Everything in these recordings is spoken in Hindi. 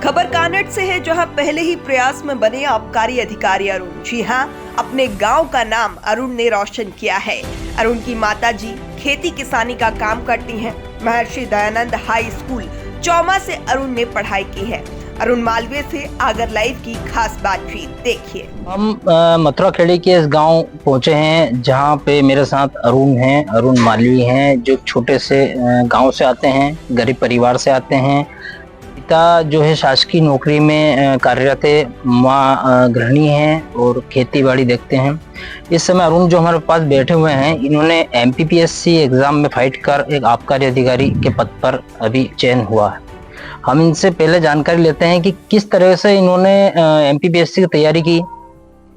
खबर कानट से है, जहां पहले ही प्रयास में बने आबकारी अधिकारी अरुण। जी हां, अपने गांव का नाम अरुण ने रोशन किया है। अरुण की माताजी खेती किसानी का काम करती हैं। महर्षि दयानंद हाई स्कूल चौमा से अरुण ने पढ़ाई की है। अरुण मालवीय से आगर लाइव की खास बातचीत देखिए। हम मथुरा खेड़ी के इस गांव पहुंचे हैं जहां पे मेरे साथ अरुण हैं, अरुण मालवीय हैं, जो छोटे से गांव से आते हैं, गरीब परिवार से आते हैं। पिता जो है शासकीय नौकरी में कार्यरत है, माँ गृहिणी हैं और खेती बाड़ी देखते हैं। इस समय अरुण जो हमारे पास बैठे हुए हैं, इन्होंने MPPSC एग्जाम में फाइट कर एक आबकारी अधिकारी के पद पर अभी चयन हुआ है। हम इनसे पहले जानकारी लेते हैं कि किस तरह से इन्होंने MPPSC की तैयारी की,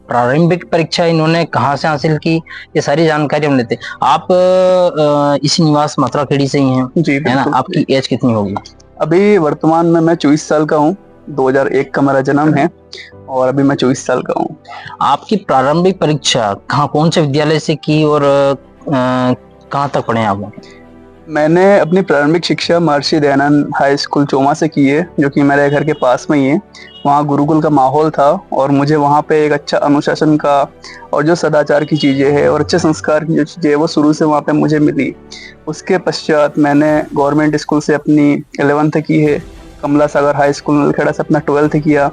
प्रारंभिक परीक्षा इन्होंने कहाँ से हासिल की, ये सारी जानकारी हम लेते हैं। आप इसी निवास मथुरा खेड़ी से ही हैं जी, है ना? आपकी एज कितनी होगी? अभी वर्तमान में मैं 24 साल का हूँ। 2001 का मेरा जन्म है और अभी मैं 24 साल का हूँ। आपकी प्रारंभिक परीक्षा कौन से विद्यालय से की और कहाँ तक पढ़े आप? मैंने अपनी प्रारंभिक शिक्षा महर्षि दयानंद हाई स्कूल चौमा से की है, जो कि मेरे घर के पास में ही है। वहाँ गुरुकुल का माहौल था और मुझे वहाँ पे एक अच्छा अनुशासन का और जो सदाचार की चीज़ें हैं और अच्छे संस्कार की जो चीज़ें हैं वो शुरू से वहाँ पे मुझे मिली। उसके पश्चात मैंने गवर्नमेंट स्कूल से अपनी 11th की है, कमला सागर हाई स्कूल नलखेड़ा से अपना 12th किया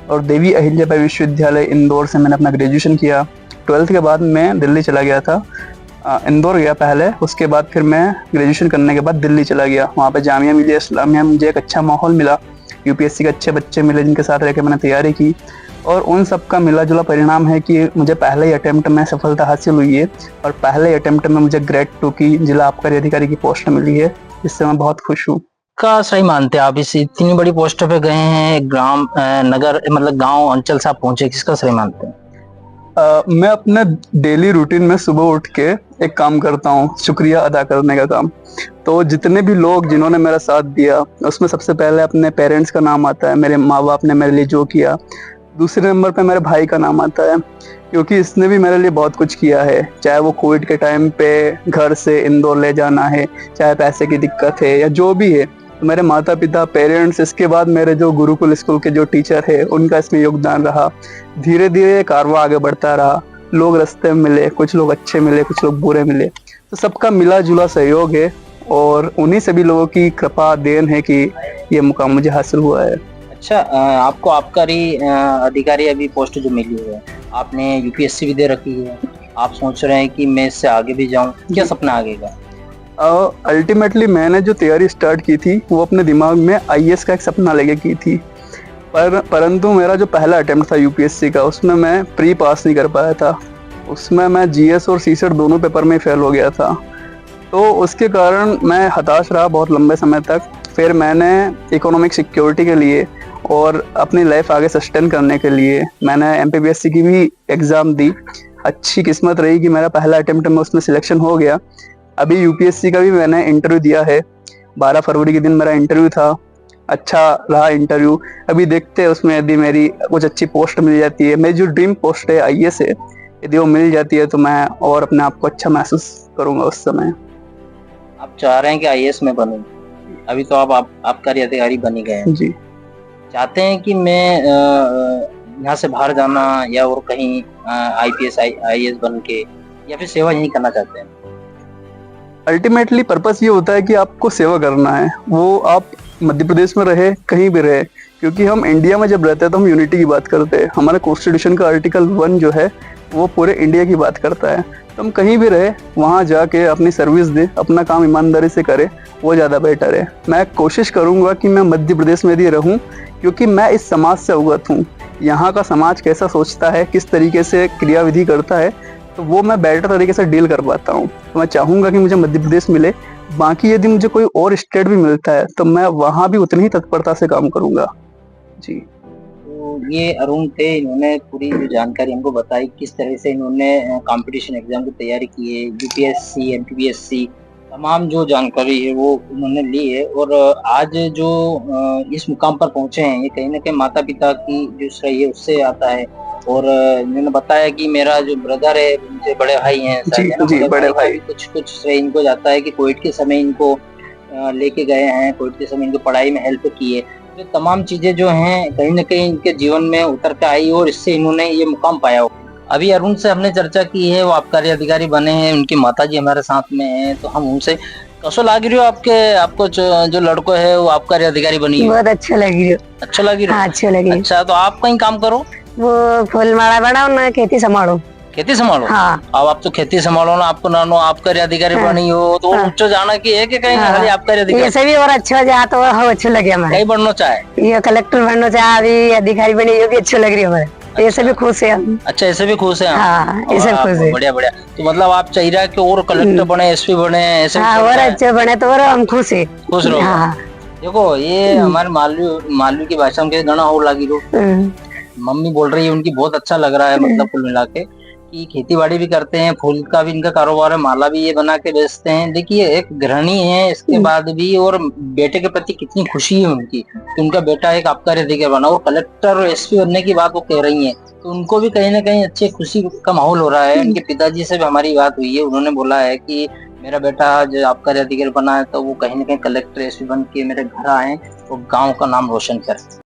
और देवी अहिल्याबाई विश्वविद्यालय इंदौर से मैंने अपना ग्रेजुएशन किया। 12th के बाद मैं दिल्ली चला गया था, इंदौर गया पहले, उसके बाद फिर मैं ग्रेजुएशन करने के बाद दिल्ली चला गया। वहाँ पे जामिया मिलिया इस्लामिया में मुझे एक अच्छा माहौल मिला, UPSC के अच्छे बच्चे मिले जिनके साथ रहकर मैंने तैयारी की और उन सब का मिला जुला परिणाम है कि मुझे पहले ही अटेम्प्ट में सफलता हासिल हुई है और पहले ही अटेम्प्ट में मुझे ग्रेड 2 की जिला आबकारी अधिकारी की पोस्ट मिली है, जिससे मैं बहुत खुश हूँ। का सही मानते हैं आप? इस इतनी बड़ी पोस्ट पे गए हैं, ग्राम नगर मतलब गांव अंचल से आप पहुंचे, किसका सही मानते हैं? मैं अपने डेली रूटीन में सुबह उठ के एक काम करता हूँ, शुक्रिया अदा करने का काम। तो जितने भी लोग जिन्होंने मेरा साथ दिया उसमें सबसे पहले अपने पेरेंट्स का नाम आता है, मेरे माँ बाप ने मेरे लिए जो किया। दूसरे नंबर पे मेरे भाई का नाम आता है, क्योंकि इसने भी मेरे लिए बहुत कुछ किया है, चाहे वो कोविड के टाइम पे घर से इंदौर ले जाना है, चाहे पैसे की दिक्कत है या जो भी है। तो मेरे माता पिता, पेरेंट्स, इसके बाद मेरे जो गुरुकुल स्कूल के जो टीचर है उनका इसमें योगदान रहा। धीरे धीरे कारवां आगे बढ़ता रहा, लोग रास्ते में मिले, कुछ लोग अच्छे मिले, कुछ लोग बुरे मिले, तो सबका मिला जुला सहयोग है और उन्हीं सभी लोगों की कृपा देन है कि ये मुकाम मुझे हासिल हुआ है। अच्छा, आपको आबकारी अधिकारी अभी पोस्ट जो मिली है, आपने UPSC भी दे रखी है, आप सोच रहे हैं कि मैं इससे आगे भी जाऊं, क्या सपना आगे का? अल्टीमेटली मैंने जो तैयारी स्टार्ट की थी वो अपने दिमाग में IAS का एक सपना लेके की थी, परंतु मेरा जो पहला अटेम्प्ट था UPSC का, उसमें मैं प्री पास नहीं कर पाया था। उसमें मैं GS और CSET दोनों पेपर में फेल हो गया था, तो उसके कारण मैं हताश रहा बहुत लंबे समय तक। फिर मैंने इकोनॉमिक सिक्योरिटी के लिए और अपनी लाइफ आगे सस्टेन करने के लिए मैंने MPPSC की भी एग्ज़ाम दी। अच्छी किस्मत रही कि मेरा पहला अटेम्प्ट में उसमें सिलेक्शन हो गया। अभी UPSC का भी मैंने इंटरव्यू दिया है, 12 फरवरी के दिन मेरा इंटरव्यू था, अच्छा रहा इंटरव्यू। अभी देखते हैं उसमें यदि मेरी कुछ अच्छी पोस्ट मिल जाती है, मेरी जो ड्रीम पोस्ट है IAS है, यदि वो मिल जाती है तो मैं और अपने आप को अच्छा महसूस करूँगा उस समय। आप चाह रहे हैं कि IAS में बनूं, अभी तो आप आबकारी अधिकारी बन ही गए हैं। जी, चाहते हैं कि मैं यहाँ से बाहर जाना या और कहीं IPS IAS बन के, या फिर सेवा यहीं करना चाहते हैं? अल्टीमेटली पर्पस ये होता है कि आपको सेवा करना है, वो आप मध्य प्रदेश में रहे, कहीं भी रहे, क्योंकि हम इंडिया में जब रहते हैं तो हम यूनिटी की बात करते हैं। हमारे कॉन्स्टिट्यूशन का आर्टिकल 1 जो है वो पूरे इंडिया की बात करता है। तो हम कहीं भी रहे, वहाँ जाके अपनी सर्विस दे, अपना काम ईमानदारी से करे, वो ज़्यादा बेटर है। मैं कोशिश करूँगा कि मैं मध्य प्रदेश में भी रहूँ, क्योंकि मैं इस समाज से अवगत हूँ। यहाँ का समाज कैसा सोचता है, किस तरीके से क्रियाविधि करता है, तो वो मैं बेटर तरीके से डील कर पाता हूँ। तो मैं चाहूँगा कि मुझे मध्य प्रदेश मिले। बाकी यदि मुझे कोई और स्टेट भी मिलता है तो मैं वहाँ भी उतनी ही तत्परता से काम करूँगा। जी, तो ये अरुण थे, इन्होंने पूरी जो जानकारी हमको बताई, किस तरह से इन्होंने कंपटीशन एग्जाम की तैयारी की है, UPSC MPPSC तमाम जो जानकारी है वो उन्होंने ली है और आज जो इस मुकाम पर पहुंचे हैं, ये कहीं ना कहीं माता पिता की जो श्रेय है उससे आता है। और इन्होंने बताया कि मेरा जो ब्रदर है, मुझे बड़े भाई हैं, जी, बड़े भाई। कुछ श्रेय इनको जाता है कि कोविड के समय इनको लेके गए हैं, कोविड के समय इनको पढ़ाई में हेल्प की है। जो तमाम चीजें जो हैं कहीं न कहीं इनके जीवन में उतर के आई और इससे इन्होंने ये मुकाम पाया हो। अभी अरुण से हमने चर्चा की है, वो आबकारी अधिकारी बने हैं, उनकी माताजी हमारे साथ में हैं, तो हम उनसे कसो लागी रही हो आपको जो लड़को है वो आबकारी अधिकारी बनी है? बहुत अच्छा लगी रही। अच्छा लगी रही? हाँ, अच्छा लगी। अच्छा, तो आप कहीं काम करो? वो फूल माला बनाओ ना, खेती संभालो। खेती संभालो? हाँ। अब आप तो खेती संभालो ना, आपको नानो आबकारी अधिकारी बनी हो तो हाँ। उच्च जाना की है कि कहीं खाली आबकारी ये अधिकारी? सभी और अच्छा हो जाए तो और अच्छा लगे हमारे। कहीं बनना चाहे? ये कलेक्टर बनना चाहे, अभी अधिकारी बने, ये भी अच्छा लग रही है हमारे। ये सभी खुश है हम। अच्छा, ऐसे भी खुश है? हाँ, ये सब खुश है। बढ़िया बढ़िया। तो मतलब आप चाहिए रहा कि और कलेक्टर बने, एसपी बने, ऐसे हाँ, और अच्छे बने तो और हम खुश है। खुश रहो। हाँ। देखो ये हमारे मालवी की भाषा में गाना हो लगी रो, मम्मी बोल रही है उनकी बहुत अच्छा लग रहा है, मतलब कुल मिला के कि खेती बाड़ी भी करते हैं, फूल का भी इनका कारोबार है, माला भी ये बना के बेचते हैं। देखिए एक गृहिणी है इसके बाद भी, और बेटे के प्रति कितनी खुशी है उनकी कि उनका बेटा एक आबकारी अधिकारी बना और कलेक्टर और एसपी बनने की बात वो कह रही है, तो उनको भी कहीं ना कहीं अच्छी खुशी का माहौल हो रहा है। उनके पिताजी से भी हमारी बात हुई है, उन्होंने बोला है कि मेरा बेटा जो आबकारी अधिकारी बना है तो वो कहीं ना कहीं कलेक्टर एसपी बन के मेरे घर आए और गाँव का नाम रोशन करे।